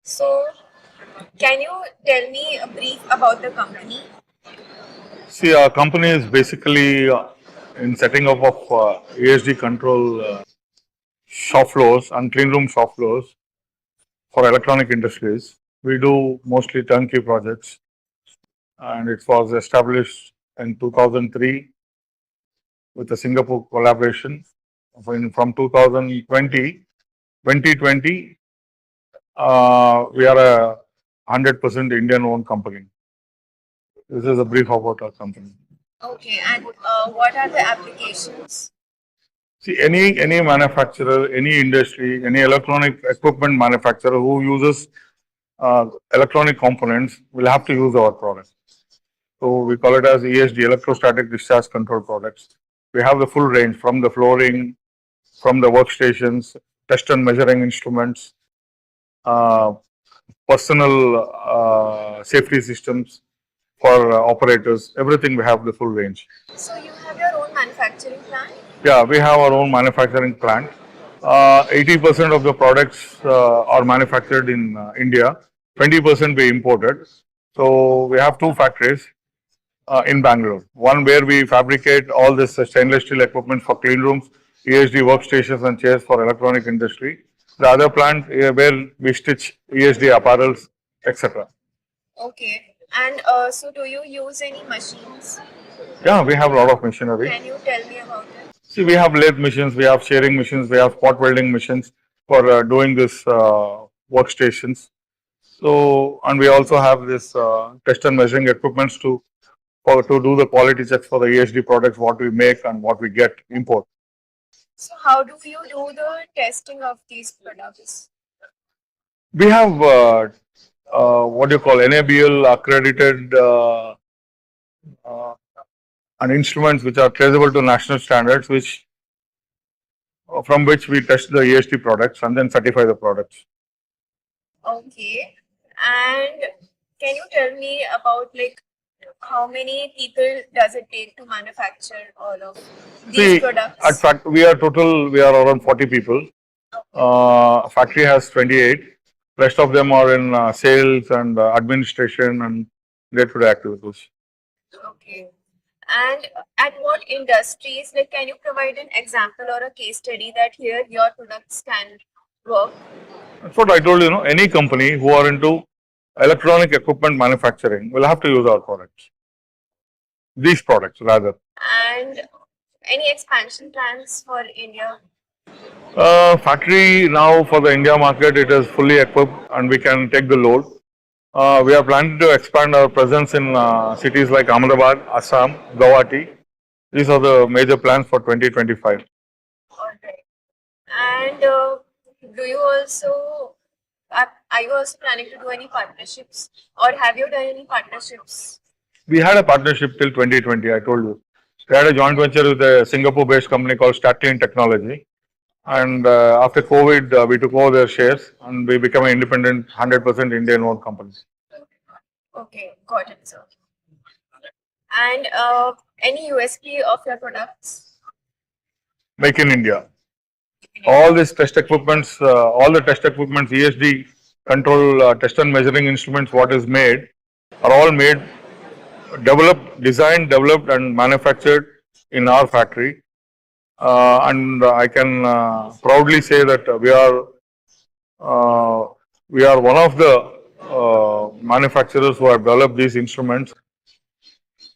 So, can you tell me a brief about the company? See, our company is basically in setting up of ESD control shop floors and clean room shop floors for electronic industries. We do mostly turnkey projects, and it was established in 2003 with a Singapore collaboration. From 2020, we are a 100% Indian-owned company. This is a brief about our company. Okay, and what are the applications? See, any manufacturer, any industry, any electronic equipment manufacturer who uses electronic components will have to use our product. So we call it as ESD, electrostatic discharge control products. We have the full range from the flooring, from the workstations, test and measuring instruments, uh, personal safety systems for operators. Everything we have the full range. So, you have your own manufacturing plant? Yeah, we have our own manufacturing plant. 80% of the products are manufactured in India, 20% we imported. So we have two factories in Bangalore. One where we fabricate all this stainless steel equipment for clean rooms, ESD workstations and chairs for electronic industry. The other plant where we stitch ESD apparels, etc. Okay, and so do you use any machines? Yeah, we have a lot of machinery. Can you tell me about it? See, we have lathe machines, we have shearing machines, we have spot welding machines for doing this workstations. So, and we also have this test and measuring equipments to do the quality checks for the ESD products, what we make and what we get import. So, how do you do the testing of these products? We have what do you call NABL accredited uh, and instruments which are traceable to national standards, which from which we test the ESD products and then certify the products. Okay, and can you tell me about like how many people does it take to manufacture all of these See, at products? fact, we are around 40 people. Factory has 28. Rest of them are in sales and administration and day-to-day activities. Okay. And at what industries, like can you provide an example or a case study that here your products can work? That's what I told you. Any company who are into electronic equipment manufacturing will have to use our products. These products, rather. And any expansion plans for India? Factory now for the India market, it is fully equipped and we can take the load. We are planning to expand our presence in cities like Ahmedabad, Assam, Guwahati. These are the major plans for 2025. All right. And do you also are you also planning to do any partnerships or have you done any partnerships? We had a partnership till 2020, I told you. We had a joint venture with a Singapore-based company called HIGHSTAR Technology. And after COVID, we took over their shares and we became an independent 100% Indian-owned company. Okay, got it, sir. And any USP of your products? Make in India. All these test equipments, all the test equipments, ESD control, test and measuring instruments, what is made, are all made, developed, designed, developed, and manufactured in our factory. And I can proudly say that we are one of the manufacturers who have developed these instruments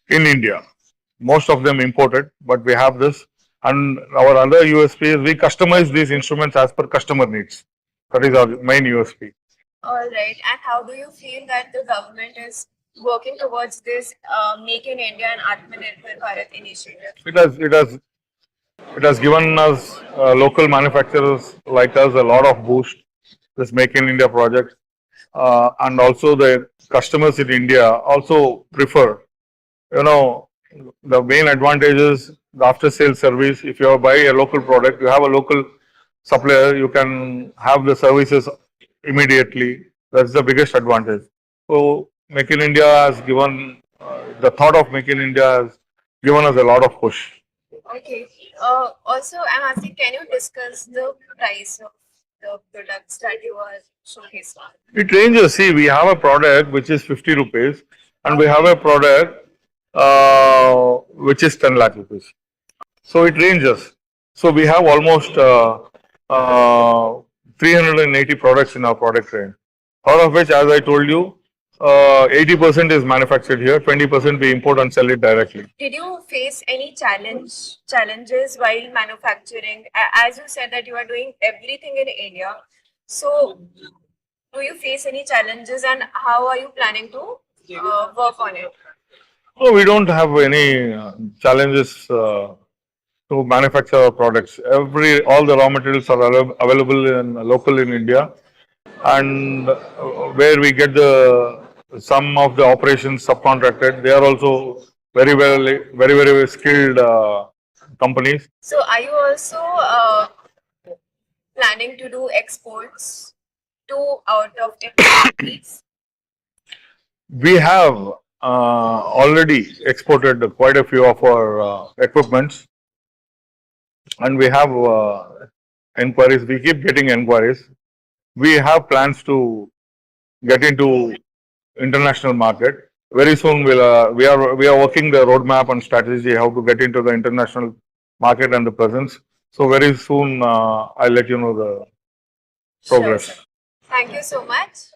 in India. Most of them imported, but we have this. And our other USP is we customize these instruments as per customer needs. That is our main USP. All right. And how do you feel that the government is working towards this Make in India and Atmanirbhar Bharat initiative? It has given us local manufacturers like us a lot of boost. This Make in India project, and also the customers in India also prefer. You know, the main advantage is the after sales service. If you buy a local product, you have a local supplier, you can have the services immediately. That's the biggest advantage. So, Make in India has given the thought of Make in India has given us a lot of push. Okay. Also, I'm asking, can you discuss the price of the products that you are showcasing? It ranges. See, we have a product which is 50 rupees, and we have a product which is 10 lakh rupees. So it ranges. So we have almost uh, 380 products in our product range. Out of which, as I told you, 80% is manufactured here, 20% we import and sell it directly. Did you face any challenges while manufacturing? As you said that you are doing everything in India, so do you face any challenges and how are you planning to work on it? So we don't have any challenges to manufacture our products. All the raw materials are available in local in India, and where we get the some of the operations subcontracted, they are also very skilled companies. So are you also planning to do exports to out of countries? We have already exported quite a few of our equipments, and we have inquiries. We keep getting inquiries. We have plans to get into international market. Very soon, we are working the roadmap and strategy how to get into the international market and the presence. So very soon, I'll let you know the Sure, progress. sir. Thank you so much.